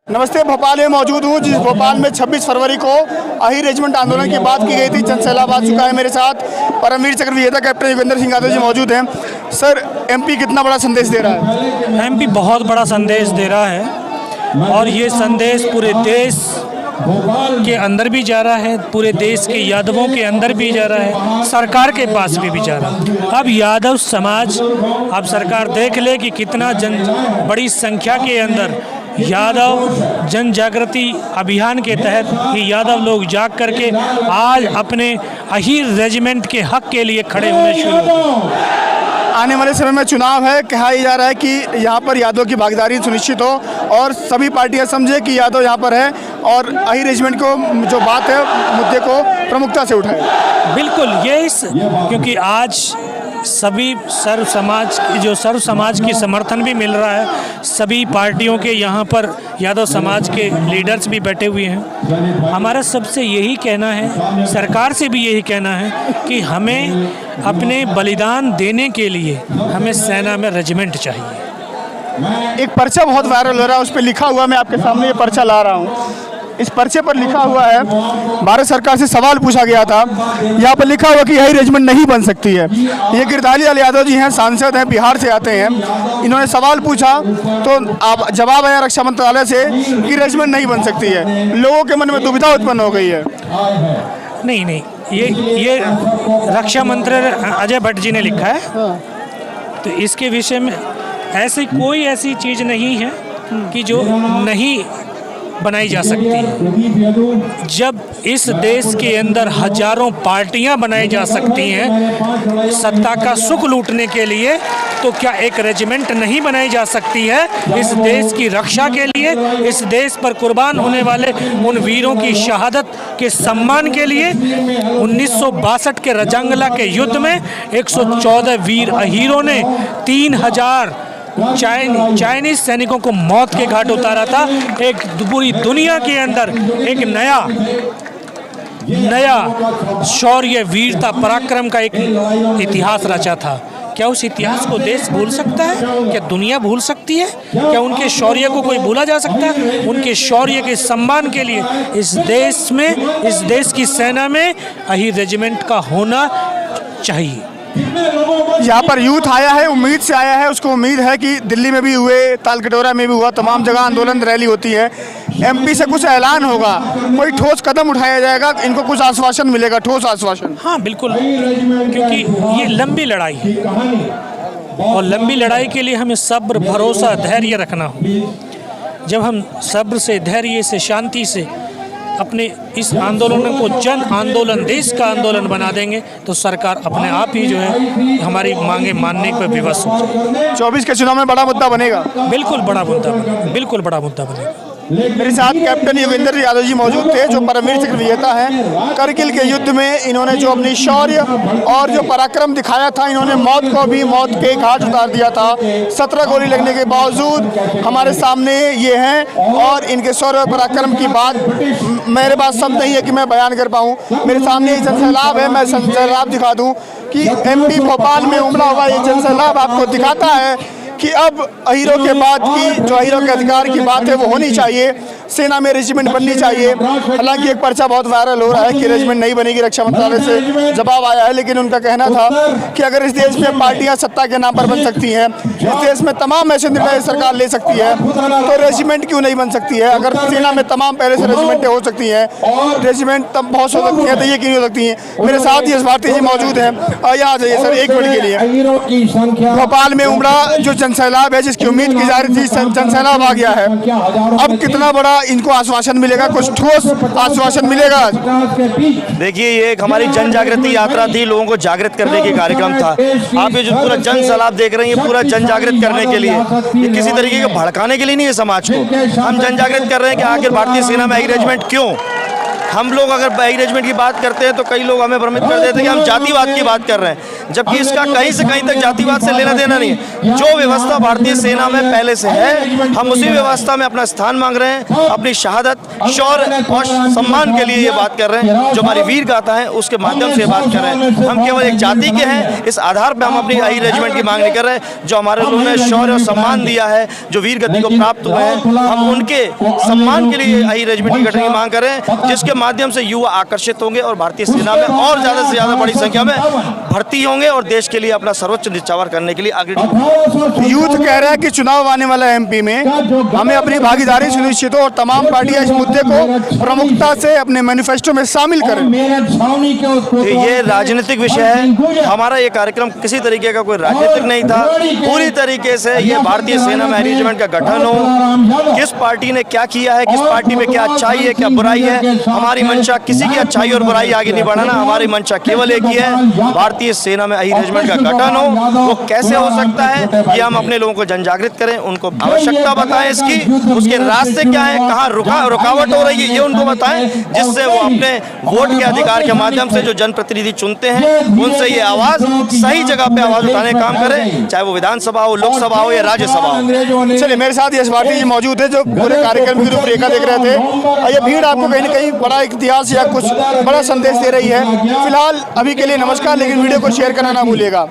नमस्ते, भोपाल में मौजूद हूँ। जिस भोपाल में 26 फरवरी को अहीर रेजिमेंट आंदोलन की बात की गई थी, जनसैलाब आ चुका है। मेरे साथ परमवीर चक्र विजेता कैप्टन योगेंद्र सिंह यादव जी मौजूद हैं। सर, एमपी कितना बड़ा संदेश दे रहा है? एमपी बहुत बड़ा संदेश दे रहा है और ये संदेश पूरे देश के अंदर भी जा रहा है, पूरे देश के यादवों के अंदर भी जा रहा है, सरकार के पास भी जा रहा है। अब यादव समाज, अब सरकार देख ले कि कितना बड़ी संख्या के अंदर यादव जन जागृति अभियान के तहत ये यादव लोग जाग करके आज अपने अहीर रेजिमेंट के हक के लिए खड़े होने शुरू हो। आने वाले समय में चुनाव है, कहा जा रहा है कि यहाँ पर यादव की भागीदारी सुनिश्चित हो और सभी पार्टियाँ समझे कि यादव यहाँ पर है और अहीर रेजिमेंट को जो बात है मुद्दे को प्रमुखता से उठाए। बिल्कुल, ये क्योंकि आज सभी सर्व समाज की समर्थन भी मिल रहा है। सभी पार्टियों के यहाँ पर यादव समाज के लीडर्स भी बैठे हुए हैं। हमारा सबसे यही कहना है, सरकार से भी यही कहना है कि हमें अपने बलिदान देने के लिए हमें सेना में रेजिमेंट चाहिए। एक पर्चा बहुत वायरल हो रहा है, उस पर लिखा हुआ, मैं आपके सामने ये पर्चा ला रहा हूँ। इस पर्चे पर लिखा हुआ है, भारत सरकार से सवाल पूछा गया था, यहाँ पर लिखा हुआ कि अहीर रेजिमेंट नहीं बन सकती है। ये गिरधारी लाल यादव जी हैं, सांसद हैं, बिहार से आते हैं। इन्होंने सवाल पूछा तो आप जवाब आया रक्षा मंत्रालय से कि रेजिमेंट नहीं बन सकती है। लोगों के मन में दुविधा उत्पन्न हो गई है। नहीं, ये रक्षा मंत्री अजय भट्ट जी ने लिखा है, तो इसके विषय में कोई ऐसी चीज़ नहीं है कि जो नहीं बनाई जा सकती है। जब इस देश के अंदर हजारों पार्टियां बनाई जा सकती हैं सत्ता का सुख लूटने के लिए, तो क्या एक रेजिमेंट नहीं बनाई जा सकती है इस देश की रक्षा के लिए, इस देश पर कुर्बान होने वाले उन वीरों की शहादत के सम्मान के लिए? 1962 के रजंगला के युद्ध में 114 वीर अहीरों ने 3000 चाइनीज सैनिकों को मौत के घाट उतारा था। एक पूरी दुनिया के अंदर एक नया शौर्य, वीरता, पराक्रम का एक इतिहास रचा था। क्या उस इतिहास को देश भूल सकता है? क्या दुनिया भूल सकती है? क्या उनके शौर्य को कोई भूला जा सकता है? उनके शौर्य के सम्मान के लिए इस देश की सेना में अहीर रेजिमेंट का होना चाहिए। यहाँ पर यूथ आया है, उम्मीद से आया है। उसको उम्मीद है कि दिल्ली में भी हुए, तालकटोरा में भी हुआ, तमाम जगह आंदोलन रैली होती है। एमपी से कुछ ऐलान होगा, कोई ठोस कदम उठाया जाएगा, इनको कुछ आश्वासन मिलेगा, ठोस आश्वासन? हाँ बिल्कुल, क्योंकि ये लंबी लड़ाई है और लंबी लड़ाई के लिए हमें सब्र, भरोसा, धैर्य रखना हो। जब हम सब्र से, धैर्य से, शांति से अपने इस आंदोलन को जन आंदोलन, देश का आंदोलन बना देंगे तो सरकार अपने आप ही जो है हमारी मांगे मानने पर विवश हो जाएगी। 24 के चुनाव में बड़ा मुद्दा बनेगा? बिल्कुल बड़ा मुद्दा बनेगा, बिल्कुल बड़ा मुद्दा बनेगा। मेरे साथ कैप्टन योगेंद्र यादव जी मौजूद थे, जो परमवीर चक्र विजेता हैं। करगिल के युद्ध में इन्होंने जो अपनी शौर्य और जो पराक्रम दिखाया था, इन्होंने मौत को भी मौत के घाट उतार दिया था। 17 गोली लगने के बावजूद हमारे सामने ये हैं और इनके शौर्य और पराक्रम की बात मेरे पास शब्द नहीं है कि मैं बयान कर पाऊँ। मेरे सामने जनसैलाब है, मैं जनसैलाब दिखा दूँ कि एमपी भोपाल में उमड़ा हुआ ये जनसैलाब आपको दिखाता है कि अब अहीरों के बाद की जो अहीरों के अधिकार की बात है वो होनी चाहिए, सेना में रेजिमेंट बननी चाहिए। हालांकि एक पर्चा बहुत वायरल हो रहा है कि रेजिमेंट नहीं बनेगी, रक्षा मंत्रालय से जवाब आया है, लेकिन उनका कहना था कि अगर इस देश में पार्टियां सत्ता के नाम पर बन सकती हैं, इस देश में तमाम ऐसे निर्णय सरकार ले सकती है, तो रेजिमेंट क्यों नहीं बन सकती है? अगर सेना में तमाम पहले से रेजिमेंटें हो सकती हैं, रेजिमेंट तब बहुत हो सकती हैं, तो ये क्यों नहीं हो सकती हैं? मेरे साथ यश भारती जी मौजूद हैं, यहाँ जाइए सर एक मिनट के लिए। भोपाल में उमड़ा जो जनसैलाब है, जिसकी उम्मीद की जा रही थी, जनसैलाब आ गया है। अब कितना बड़ा इनको आश्वासन मिलेगा, कुछ ठोस आश्वासन मिलेगा? देखिए, ये एक हमारी जन जागृति यात्रा थी, लोगों को जागृत करने के कार्यक्रम था। आप ये जो पूरा जन सैलाब देख रहे हैं, ये पूरा जन जागृत करने के लिए, ये किसी तरीके के भड़काने के लिए नहीं है समाज को। हम जन जागृत कर रहे हैं कि आखिर भारतीय सेना में अहीर रेजिमेंट क्यों? हम लोग अगर अहीर रेजिमेंट की बात करते हैं तो कई लोग हमें भ्रमित कर देते हैं कि हम जातिवाद की बात कर रहे हैं। जबकि इसका कहीं से कहीं तक जातिवाद से लेना देना नहीं है। जो व्यवस्था भारतीय सेना में पहले से है, हम उसी व्यवस्था में अपना स्थान मांग रहे हैं, अपनी शहादत, शौर्य और सम्मान के लिए ये बात कर रहे हैं। जो हमारी वीर गाथा है उसके माध्यम से ये बात कर रहे हैं। हम केवल एक जाति के हैं, इस आधार पर हम अपनी आई रेजिमेंट की मांग नहीं कर रहे। जो हमारे लोगों ने शौर्य और सम्मान दिया है, जो वीर गति को प्राप्त हुए हैं, हम उनके सम्मान के लिए आई रेजिमेंट की गठन की मांग कर रहे हैं, जिसके माध्यम से युवा आकर्षित होंगे और भारतीय सेना में और ज्यादा से ज्यादा बड़ी संख्या में भर्ती होंगे और देश के लिए अपना सर्वोच्च न्यौछावर करने के लिए आगे। यूथ कह रहा है कि चुनाव आने वाला है एमपी में, हमें अपनी भागीदारी सुनिश्चित हो और तमाम पार्टियां इस मुद्दे को प्रमुखता से अपने मैनिफेस्टो में शामिल करें। ये राजनीतिक विषय है, हमारा ये कार्यक्रम किसी तरीके का कोई राजनीतिक नहीं था। पूरी तरीके से ये भारतीय सेना में रेजिमेंट का गठन हो, किस पार्टी ने क्या किया है, किस पार्टी में क्या अच्छाई है, क्या बुराई है, हमारी मंशा किसी की अच्छाई और बुराई आगे नहीं बढ़ाना। हमारी मंशा केवल एक ही है, भारतीय सेना में रेजिमेंट का गठन हो। वो कैसे हो सकता है, ये हम अपने लोगों को जनजागृत करें, उनको आवश्यकता बताएं इसकी, उसके रास्ते क्या है, कहाँ रुकावट हो रही है, ये उनको बताएं, जिससे वो अपने वोट के अधिकार के माध्यम से जो जनप्रतिनिधि चुनते हैं उनसे ये आवाज सही जगह पे आवाज उठाने का काम करें, चाहे वो विधानसभा हो, लोकसभा हो या राज्यसभा हो। चलिए, मेरे साथ यश भारती जी मौजूद है जो पूरे कार्यक्रम की रूपरेखा देख रहे थे। और ये भीड़ आपको कहीं ना कहीं बड़ा इतिहास या कुछ बड़ा संदेश दे रही है। फिलहाल अभी के लिए नमस्कार, लेकिन वीडियो को शेयर करना ना भूलिएगा।